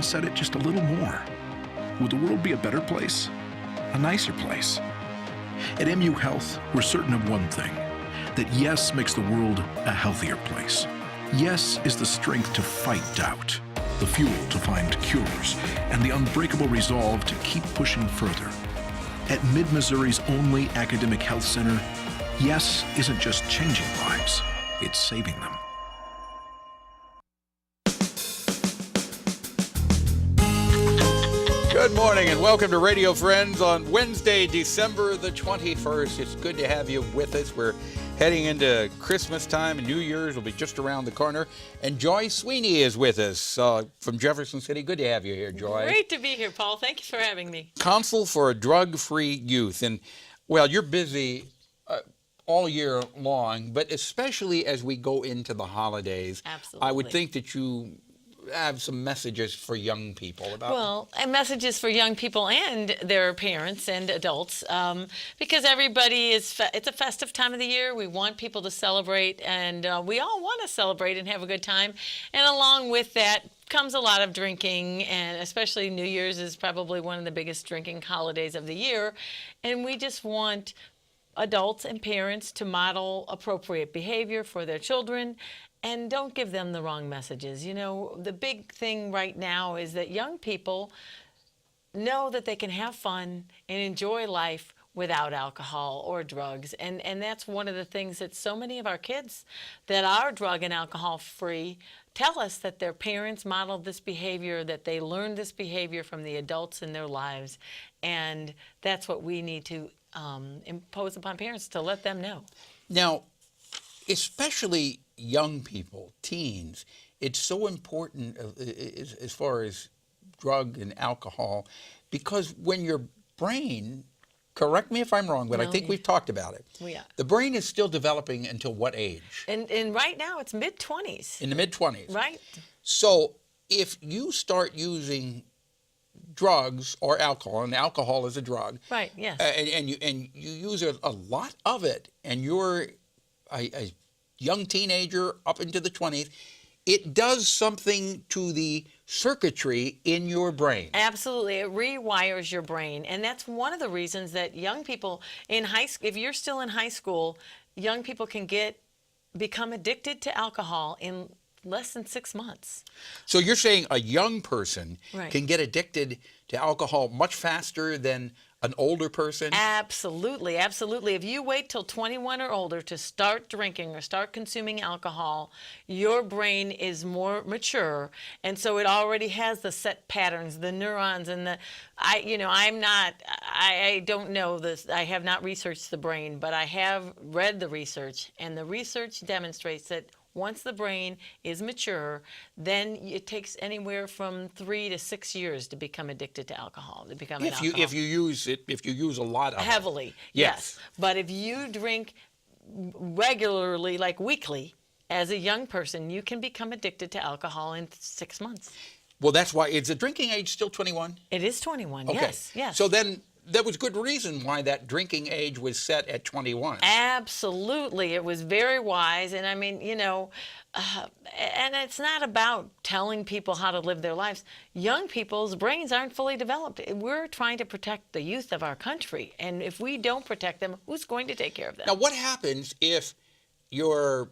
press at it just a little more, would the world be a better place? A nicer place? At MU Health, we're certain of one thing, that yes makes the world a healthier place. Yes is the strength to fight doubt, the fuel to find cures, and the unbreakable resolve to keep pushing further. At Mid-Missouri's only academic health center, yes isn't just changing lives, it's saving them. Good morning and welcome to Radio Friends on Wednesday, December the 21st. It's good to have you with us. We're heading into Christmas time and New Year's will be just around the corner. And Joy Sweeney is with us from Jefferson City. Good to have you here, Joy. Great to be here, Paul. Thank you for having me. Counsel for a Drug-Free Youth. And, well, you're busy all year long, but especially as we go into the holidays. Absolutely. I would think that you have some messages for young people about. Well, and messages for young people and their parents and adults, because everybody it's a festive time of the year. We want people to celebrate, and we all want to celebrate and have a good time. And along with that comes a lot of drinking, and especially New Year's is probably one of the biggest drinking holidays of the year. And we just want adults and parents to model appropriate behavior for their children. And don't give them the wrong messages. You know, the big thing right now is that young people know that they can have fun and enjoy life without alcohol or drugs. And that's one of the things that so many of our kids that are drug and alcohol free tell us, that their parents modeled this behavior, that they learned this behavior from the adults in their lives. And that's what we need to impose upon parents, to let them know. Now, especially young people, teens, it's so important as far as drug and alcohol, because when your brain, correct me if I'm wrong, but I think we've talked about it. Yeah. The brain is still developing until what age? And right now it's mid-20s. In the mid-20s. Right. So if you start using drugs or alcohol, and alcohol is a drug. Right, yes. And you use a lot of it, and you're a young teenager up into the 20s, it does something to the circuitry in your brain. Absolutely. It rewires your brain. And that's one of the reasons that young people in high school, if you're still in high school, young people can become addicted to alcohol in less than 6 months. So you're saying a young person Right. can get addicted to alcohol much faster than an older person? Absolutely, absolutely. If you wait till 21 or older to start drinking or start consuming alcohol, your brain is more mature, and so it already has the set patterns, the neurons, and I don't know this. I have not researched the brain, but I have read the research, and the research demonstrates that once the brain is mature, then it takes anywhere from 3 to 6 years to become addicted to alcohol. If you use a lot of heavily, it. yes. But if you drink regularly, like weekly, as a young person, you can become addicted to alcohol in 6 months. Well, that's why. Is the drinking age still 21? It is 21, Okay. yes. So then there was good reason why that drinking age was set at 21. Absolutely. It was very wise. And I mean, and it's not about telling people how to live their lives. Young people's brains aren't fully developed. We're trying to protect the youth of our country. And if we don't protect them, who's going to take care of them? Now, what happens if you're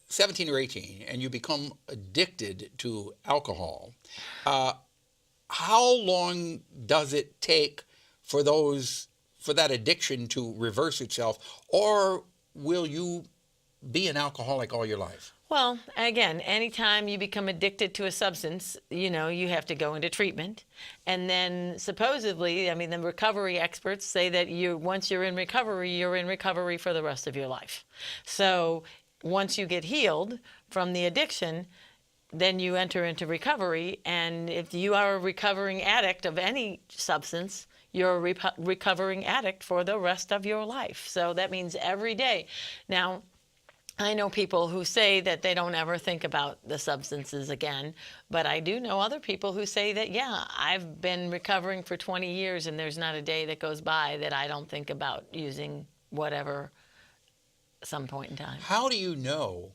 17 or 18 and you become addicted to alcohol? How long does it take for that addiction to reverse itself, or will you be an alcoholic all your life? Well, again, anytime you become addicted to a substance, you have to go into treatment. And then supposedly, the recovery experts say that once you're in recovery for the rest of your life. So once you get healed from the addiction, then you enter into recovery. And if you are a recovering addict of any substance, you're a recovering addict for the rest of your life. So that means every day. Now, I know people who say that they don't ever think about the substances again, but I do know other people who say that, yeah, I've been recovering for 20 years and there's not a day that goes by that I don't think about using whatever some point in time. How do you know,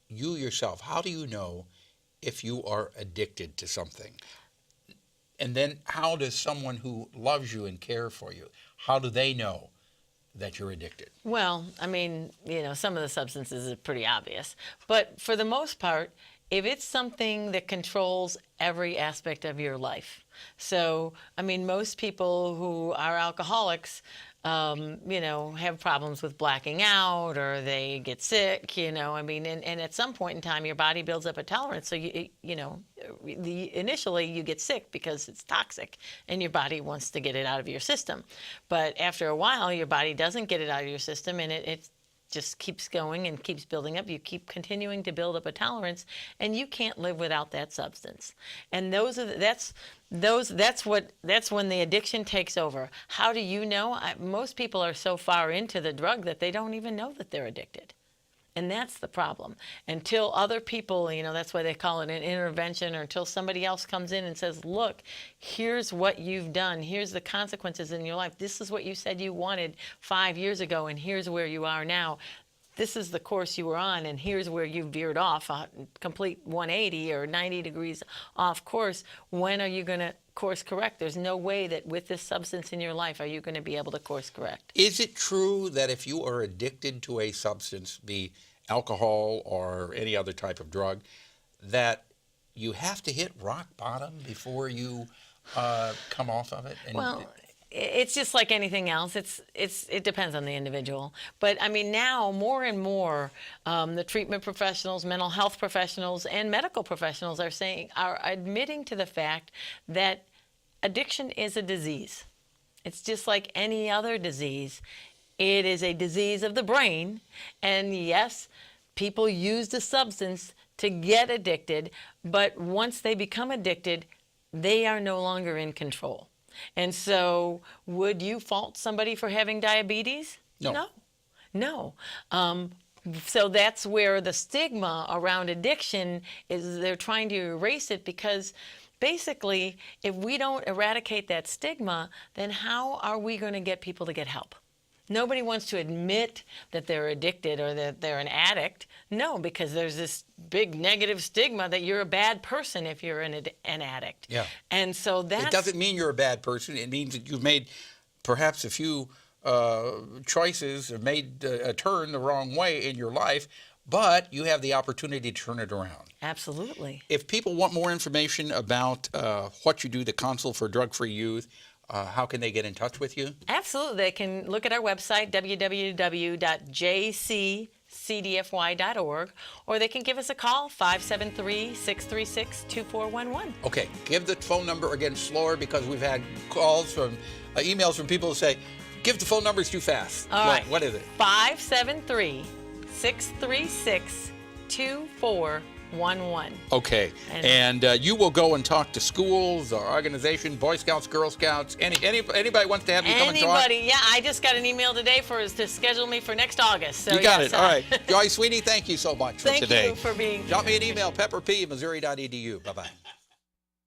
you yourself, how do you know if you are addicted to something? And then how does someone who loves you and cares for you, how do they know that you're addicted? Well, I mean, some of the substances are pretty obvious. But for the most part, if it's something that controls every aspect of your life. So, I mean, most people who are alcoholics, have problems with blacking out, or they get sick, I mean, and at some point in time, your body builds up a tolerance. So, initially you get sick because it's toxic and your body wants to get it out of your system. But after a while, your body doesn't get it out of your system, and it just keeps going and keeps building up. You keep continuing to build up a tolerance, and you can't live without that substance. And that's when the addiction takes over. How do you know? Most people are so far into the drug that they don't even know that they're addicted. And that's the problem. Until other people, that's why they call it an intervention, or until somebody else comes in and says, look, here's what you've done. Here's the consequences in your life. This is what you said you wanted 5 years ago, and here's where you are now. This is the course you were on, and here's where you veered off, a complete 180 or 90 degrees off course. When are you going to course correct? There's no way that with this substance in your life are you going to be able to course correct. Is it true that if you are addicted to a substance, be alcohol or any other type of drug, that you have to hit rock bottom before you come off of it? Well, it's just like anything else. It depends on the individual. But I mean, now more and more, the treatment professionals, mental health professionals, and medical professionals are admitting to the fact that addiction is a disease. It's just like any other disease. It is a disease of the brain, and yes, people use the substance to get addicted, but once they become addicted, they are no longer in control. And so, would you fault somebody for having diabetes? No. No. So that's where the stigma around addiction is. They're trying to erase it, because basically, if we don't eradicate that stigma, then how are we going to get people to get help? Nobody wants to admit that they're addicted or that they're an addict. No, because there's this big negative stigma that you're a bad person if you're an addict. Yeah. And so it doesn't mean you're a bad person. It means that you've made perhaps a few choices, or made a turn the wrong way in your life, but you have the opportunity to turn it around. Absolutely. If people want more information about what you do, the Council for Drug-Free Youth, how can they get in touch with you? Absolutely. They can look at our website, www.jccdfy.org, or they can give us a call, 573-636-2411. Okay, give the phone number again slower, because we've had calls from, emails from people who say, give the phone numbers too fast. All right. What is it? 573-636-2411. Okay, and you will go and talk to schools or organizations, Boy Scouts, Girl Scouts, anybody wants to have you come and talk? Anybody, yeah. I just got an email today to schedule me for next August. So you got yes, it. All right. Joy Sweeney, thank you so much for today. Thank you for being Drop me an email, pepperp@missouri.edu. Bye-bye.